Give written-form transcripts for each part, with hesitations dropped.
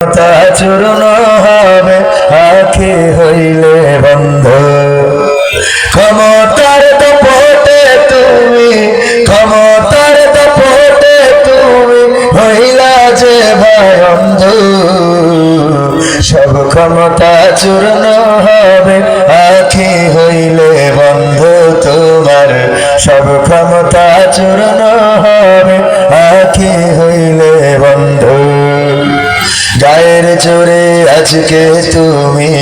চূর্ণ হবে আখি হইলে বন্ধ। ক্ষমতার দাপটে তুমি, ক্ষমতার দাপটে তুমি হইলা যে ভাই অন্ধ। সব ক্ষমতা চূর্ণ হবে আখি হইলে বন্ধ তোমার। সব ক্ষমতা চূর্ণ হবে আখি হইলে বন্ধ। গায়ের জোরে আজকে তুমি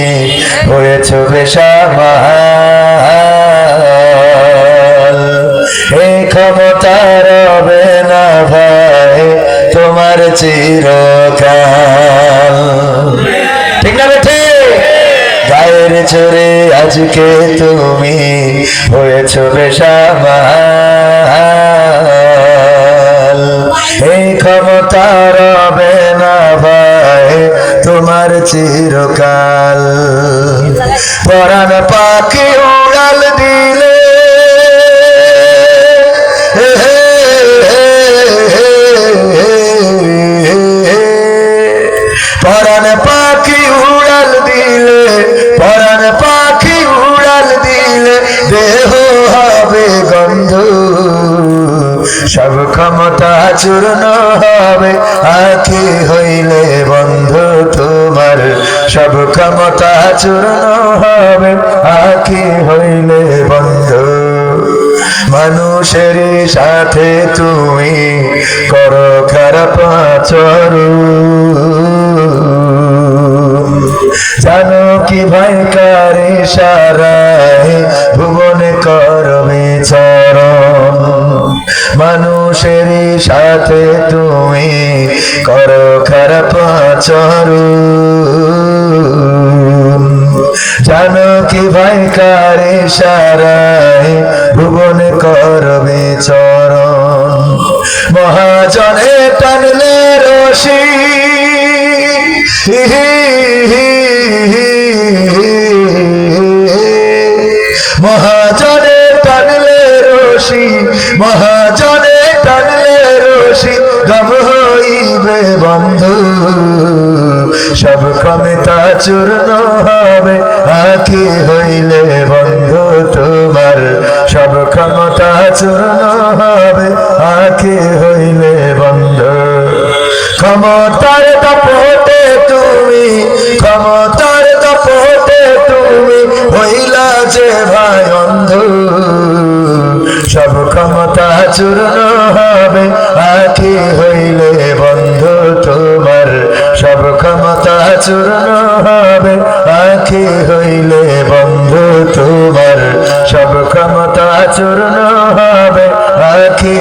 হয়েছ বেসামাল। এই ক্ষমতা রবে না ভাই তোমার চিরকাল। ঠিক না বেঠে? গায়ের জোরে আজকে তুমি হয়েছ বেসামাল। এই ক্ষমতা রবে না ভাই তোমার চিরকাল। পরাণ পাখি উড়াল দিলে পরাণ পাখি উড়াল দিলে, পরাণ পাখি উড়াল দিলে দেহ হবে গন্ধ। সব ক্ষমতা চূর্ণ হবে আখি হইলে বন্ধ তোমার। সব ক্ষমতা চূর্ণ হবে আখি হইলে বন্ধ। মানুষের সাথে তুমি করো খারাপ আচরণ। জানো কি ভাই কার ইশারায় ভুবনে করবে চরণ। মানুষের সাথে তুমি করো খারাপ আচরণ। জানো কি ভাই কার ইশারায় ভুবনে করবে চরণ। মহাজনে টানলে রশি, মহাজনে টানলে রশি, মহাজনে টানলে রশি গম হইবে বন্ধু। সব ক্ষমতা চূর্ণ হবে আখি হইলে বন্ধু তোমার। সব ক্ষমতা চূর্ণ হবে আখি হইলে বন্ধু। ক্ষমতার দাপটে তুমি, ক্ষমতার দাপটে তুমি হইলা যে ভাই অন্ধ। সব ক্ষমতা চূর্ণ হবে আখি হইলে বন্ধু তোমার। সব ক্ষমতা চূর্ণ হবে আখি হইলে বন্ধু তোমার। সব ক্ষমতা চূর্ণ হবে আখি